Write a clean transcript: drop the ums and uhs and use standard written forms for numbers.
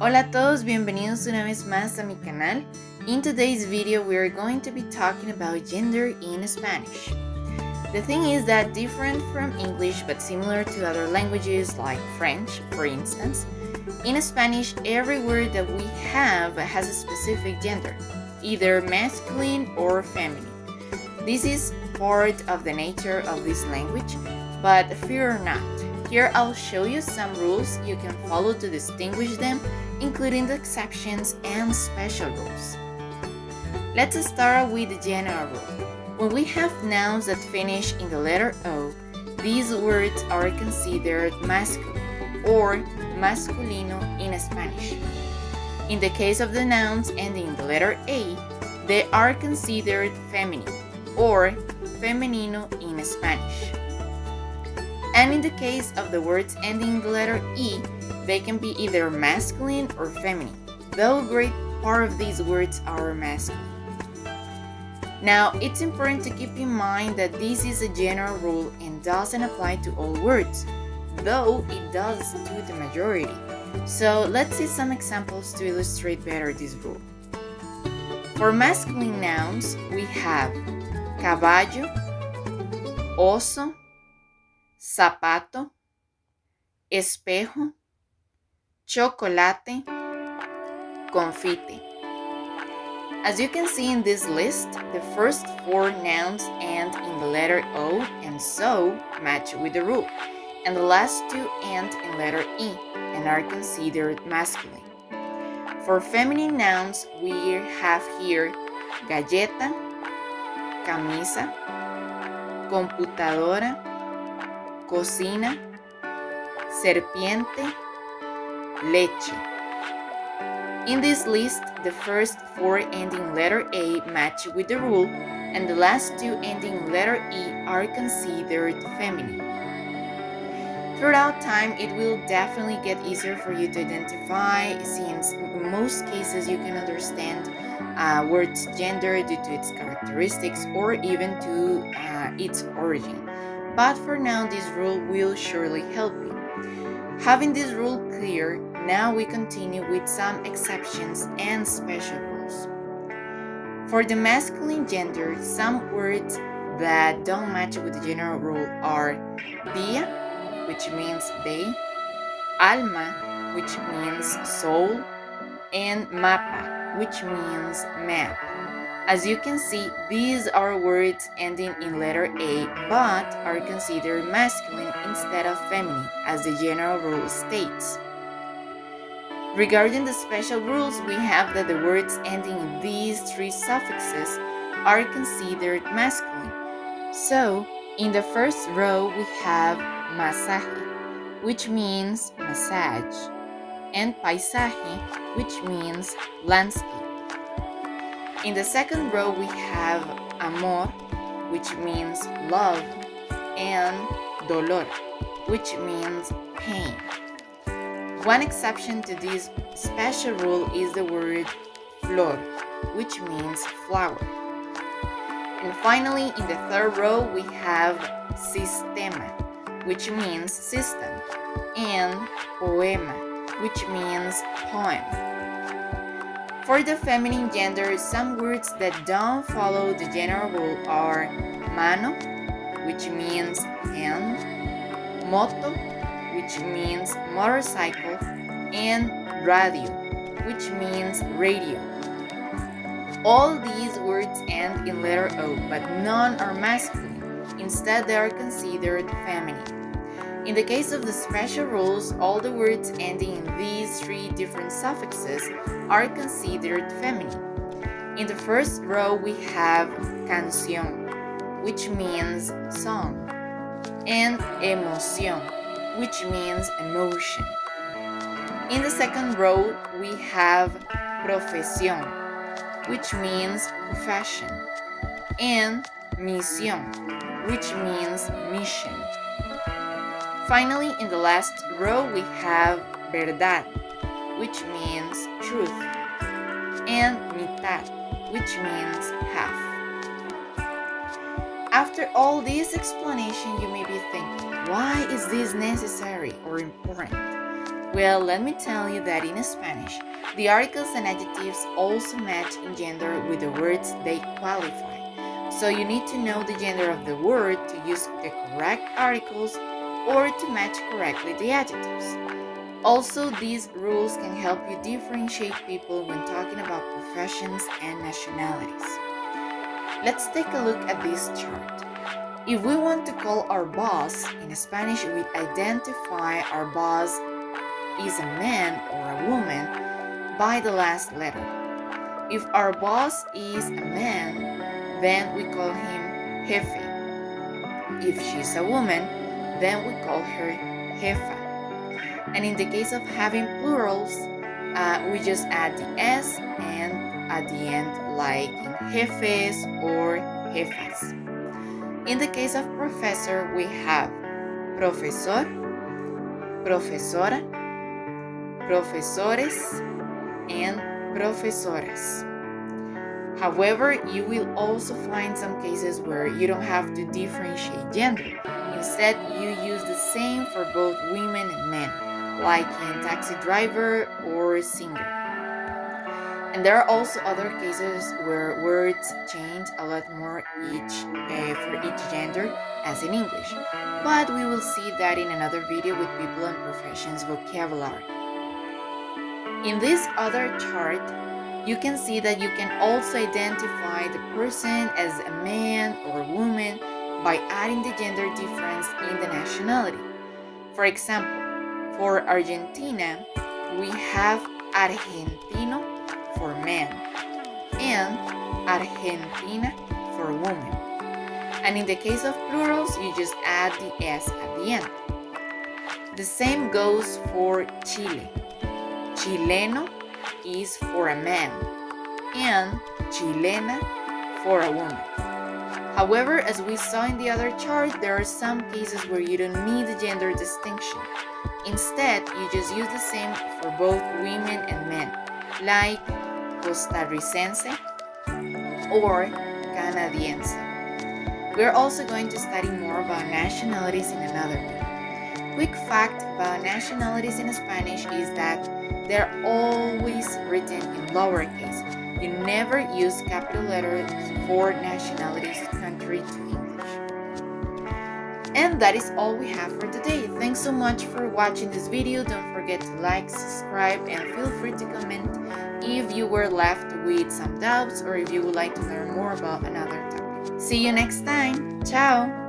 Hola a todos, bienvenidos una vez más a mi canal. In today's video, we are going to be talking about gender in Spanish. The thing is that different from English but similar to other languages like French, for instance, in Spanish, every word that we have has a specific gender, either masculine or feminine. This is part of the nature of this language, but fear not. Here I'll show you some rules you can follow to distinguish them, including the exceptions and special rules. Let's start with the general rule. When we have nouns that finish in the letter O, these words are considered masculine or masculino in Spanish. In the case of the nouns ending in the letter A, they are considered feminine or femenino in Spanish. And in the case of the words ending in the letter E, they can be either masculine or feminine, though a great part of these words are masculine. Now, it's important to keep in mind that this is a general rule and doesn't apply to all words, though it does to the majority. So let's see some examples to illustrate better this rule. For masculine nouns, we have caballo, oso, zapato, espejo, chocolate, confite. As you can see in this list, the first four nouns end in the letter O and so match with the rule, and the last two end in letter E and are considered masculine. For feminine nouns, we have here galleta, camisa, computadora, cocina, serpiente, leche. In this list, the first four ending letter A match with the rule, and the last two ending letter E are considered feminine. Throughout time, it will definitely get easier for you to identify, since in most cases you can understand word's gender due to its characteristics or even to its origin. But for now, this rule will surely help you. Having this rule clear, now we continue with some exceptions and special rules. For the masculine gender, some words that don't match with the general rule are dia, which means day, alma, which means soul, and mapa, which means map. As you can see, these are words ending in letter A but are considered masculine instead of feminine, as the general rule states. Regarding the special rules, we have that the words ending in these three suffixes are considered masculine. So, in the first row, we have masaje, which means massage, and paisaje, which means landscape. In the second row, we have amor, which means love, and dolor, which means pain. One exception to this special rule is the word flor, which means flower. And finally, in the third row, we have sistema, which means system, and poema, which means poem. For the feminine gender, some words that don't follow the general rule are mano, which means hand, moto, which means motorcycle, and radio, which means radio. All these words end in letter O, but none are masculine. Instead, they are considered feminine. In the case of the special rules, all the words ending in these three different suffixes are considered feminine. In the first row, we have canción, which means song, and emoción, which means emotion. In the second row, we have profesión, which means profession, and misión, which means mission. Finally, in the last row, we have verdad, which means truth, and mitad, which means half. After all this explanation, you may be thinking, why is this necessary or important? Well, let me tell you that in Spanish, the articles and adjectives also match in gender with the words they qualify. So you need to know the gender of the word to use the correct articles or to match correctly the adjectives. Also, these rules can help you differentiate people when talking about professions and nationalities. Let's take a look at this chart. If we want to call our boss, in Spanish we identify our boss is a man or a woman by the last letter. If our boss is a man, then we call him jefe. If she's a woman, then we call her jefa. And in the case of having plurals, we just add the s and at the end, like in jefes or jefas. In the case of professor, we have profesor, profesora, profesores, and profesoras. However, you will also find some cases where you don't have to differentiate gender. Instead, you use the same for both women and men, like in taxi driver or singer. And there are also other cases where words change a lot more for each gender, as in English. But we will see that in another video with people and professions vocabulary. In this other chart, you can see that you can also identify the person as a man or a woman by adding the gender difference in the nationality. For example, for Argentina, we have argentino for man and argentina for woman. And in the case of plurals, you just add the s at the end. The same goes for Chile. Chileno is for a man and chilena for a woman. However, as we saw in the other chart, there are some cases where you don't need the gender distinction. Instead, you just use the same for both women and men, like costarricense or canadiense. We're also going to study more about nationalities in another video. Quick fact about nationalities in Spanish is that they're always written in lowercase. You never use capital letters for nationalities country to English. And that is all we have for today. Thanks so much for watching this video. Don't forget to like, subscribe, and feel free to comment if you were left with some doubts or if you would like to learn more about another topic. See you next time. Ciao!